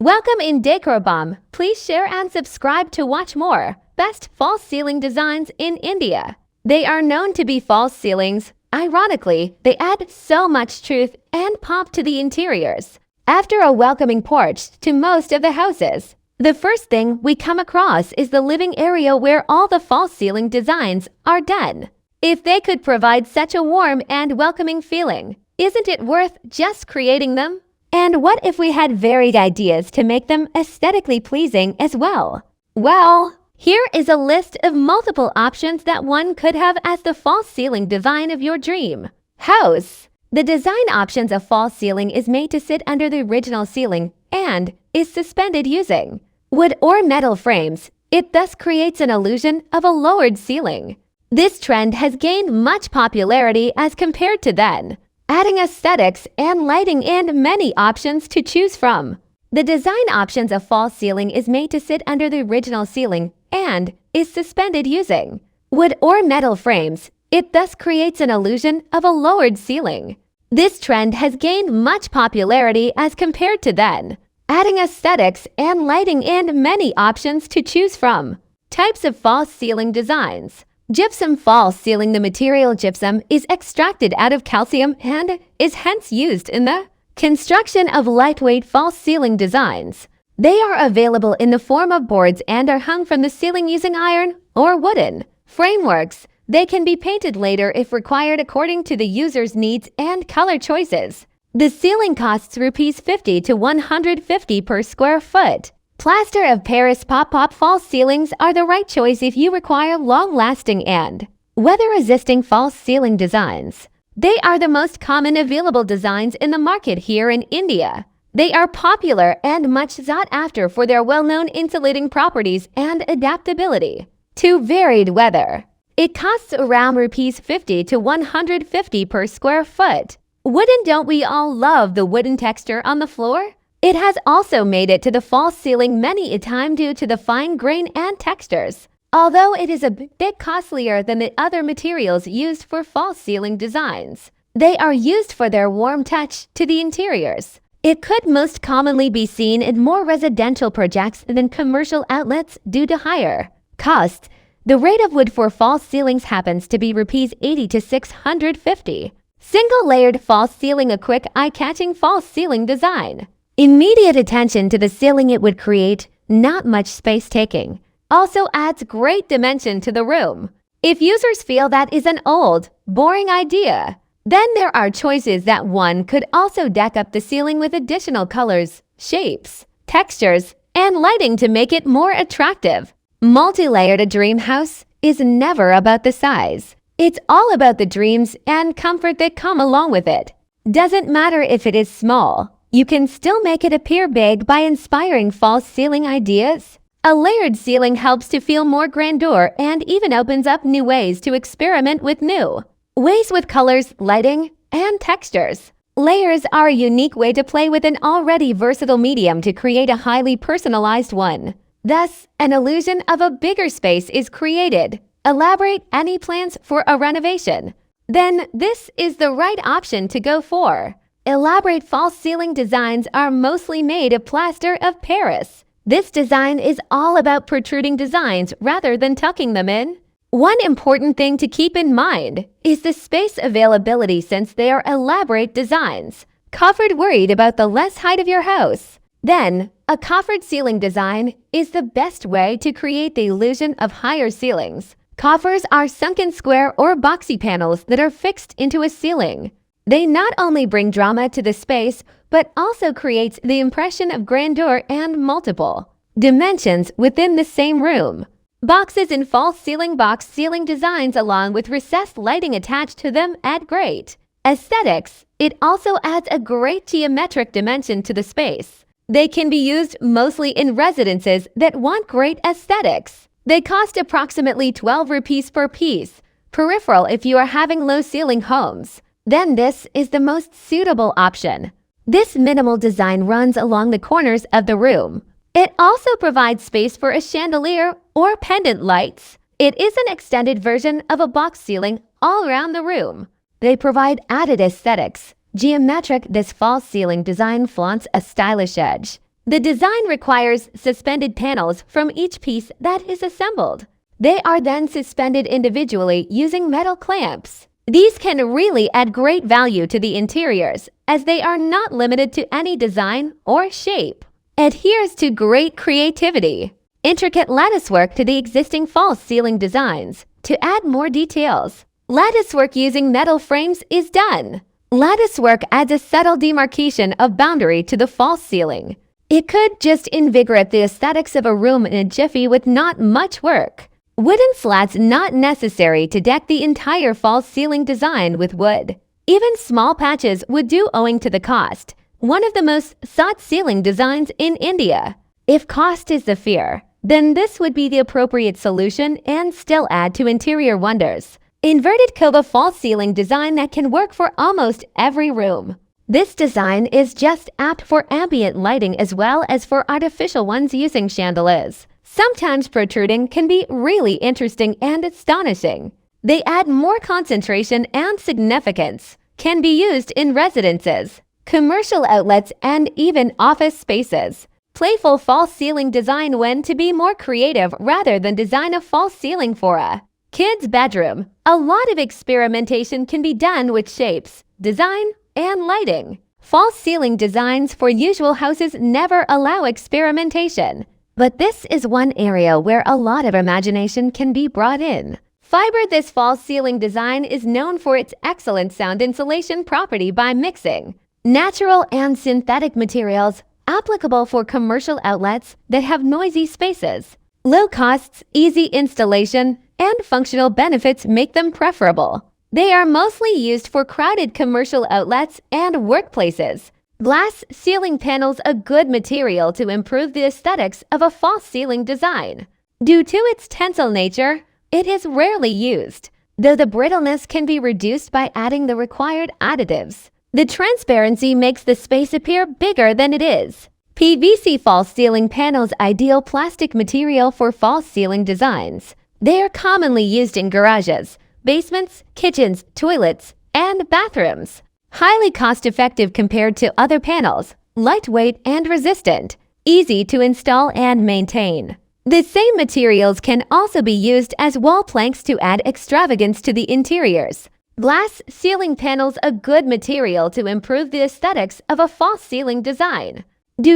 Welcome in Decor. Please share and subscribe to watch more best false ceiling designs in India. They are known to be false ceilings. Ironically, they add so much truth and pop to the interiors. After a welcoming porch to most of the houses, the first thing we come across is the living area where all the false ceiling designs are done. If they could provide such a warm and welcoming feeling, isn't it worth just creating them? And what if we had varied ideas to make them aesthetically pleasing as well? Well, here is a list of multiple options that one could have as the false ceiling design of your dream house. The design options of false ceiling is made to sit under the original ceiling and is suspended using wood or metal frames. It thus creates an illusion of a lowered ceiling. This trend has gained much popularity as compared to then, adding aesthetics and lighting and many options to choose from. The design options of false ceiling is made to sit under the original ceiling and is suspended using wood or metal frames. It thus creates an illusion of a lowered ceiling. This trend has gained much popularity as compared to then, adding aesthetics and lighting and many options to choose from. Types of false ceiling designs. Gypsum false ceiling. The material gypsum is extracted out of calcium and is hence used in the construction of lightweight false ceiling designs. They are available in the form of boards and are hung from the ceiling using iron or wooden frameworks. They can be painted later if required according to the user's needs and color choices. The ceiling costs Rs 50 to 150 per square foot. Plaster of Paris pop-up false ceilings are the right choice if you require long-lasting and weather-resisting false ceiling designs. They are the most common available designs in the market here in India. They are popular and much sought after for their well-known insulating properties and adaptability to varied weather. It costs around Rs 50 to 150 per square foot. Wooden. Don't we all love the wooden texture on the floor? It has also made it to the false ceiling many a time due to the fine grain and textures. Although it is a bit costlier than the other materials used for false ceiling designs, they are used for their warm touch to the interiors. It could most commonly be seen in more residential projects than commercial outlets due to higher costs. The rate of wood for false ceilings happens to be Rs 80 to 650. Single-layered false ceiling. A quick eye-catching false ceiling design. Immediate attention to the ceiling it would create, not much space taking. Also adds great dimension to the room. If users feel that is an old, boring idea, then there are choices that one could also deck up the ceiling with additional colors, shapes, textures, and lighting to make it more attractive. Multi-layered. A dream house is never about the size. It's all about the dreams and comfort that come along with it. Doesn't matter if it is small. You can still make it appear big by inspiring false ceiling ideas. A layered ceiling helps to feel more grandeur and even opens up new ways to experiment with new ways with colors, lighting, and textures. Layers are a unique way to play with an already versatile medium to create a highly personalized one. Thus, an illusion of a bigger space is created. Elaborate. Any plans for a renovation? Then this is the right option to go for. Elaborate false ceiling designs are mostly made of plaster of Paris. This design is all about protruding designs rather than tucking them in. One important thing to keep in mind is the space availability since they are elaborate designs. Coffered. Worried about the less height of your house? Then, a coffered ceiling design is the best way to create the illusion of higher ceilings. Coffers are sunken square or boxy panels that are fixed into a ceiling. They not only bring drama to the space, but also creates the impression of grandeur and multiple dimensions within the same room. Boxes in false ceiling. Box ceiling designs along with recessed lighting attached to them add great aesthetics. It also adds a great geometric dimension to the space. They can be used mostly in residences that want great aesthetics. They cost approximately Rs 12 per piece. Peripheral. If you are having low ceiling homes, then this is the most suitable option. This minimal design runs along the corners of the room. It also provides space for a chandelier or pendant lights. It is an extended version of a box ceiling all around the room. They provide added aesthetics. Geometric. This false ceiling design flaunts a stylish edge. The design requires suspended panels from each piece that is assembled. They are then suspended individually using metal clamps. These can really add great value to the interiors, as they are not limited to any design or shape. Adheres to great creativity. Intricate lattice work to the existing false ceiling designs to add more details. Lattice work using metal frames is done. Lattice work adds a subtle demarcation of boundary to the false ceiling. It could just invigorate the aesthetics of a room in a jiffy with not much work. Wooden slats not necessary to deck the entire false ceiling design with wood. Even small patches would do owing to the cost. One of the most sought ceiling designs in India. If cost is the fear, then this would be the appropriate solution and still add to interior wonders. Inverted cova false ceiling design that can work for almost every room. This design is just apt for ambient lighting as well as for artificial ones using chandeliers. Sometimes protruding can be really interesting and astonishing. They add more concentration and significance. Can be used in residences, commercial outlets, and even office spaces. Playful false ceiling design when to be more creative rather than design a false ceiling for a kid's bedroom. A lot of experimentation can be done with shapes, design, and lighting. False ceiling designs for usual houses never allow experimentation. But this is one area where a lot of imagination can be brought in. Fiber. This false ceiling design is known for its excellent sound insulation property by mixing natural and synthetic materials applicable for commercial outlets that have noisy spaces. Low costs, easy installation, and functional benefits make them preferable. They are mostly used for crowded commercial outlets and workplaces. Glass ceiling panels a good material to improve the aesthetics of a false ceiling design. Due to its tensile nature, it is rarely used, though the brittleness can be reduced by adding the required additives. The transparency makes the space appear bigger than it is. PVC false ceiling panels ideal plastic material for false ceiling designs. They are commonly used in garages, basements, kitchens, toilets, and bathrooms. Highly cost-effective compared to other panels, lightweight and resistant, easy to install and maintain. The same materials can also be used as wall planks to add extravagance to the interiors. Glass ceiling panels a good material to improve the aesthetics of a false ceiling design. Due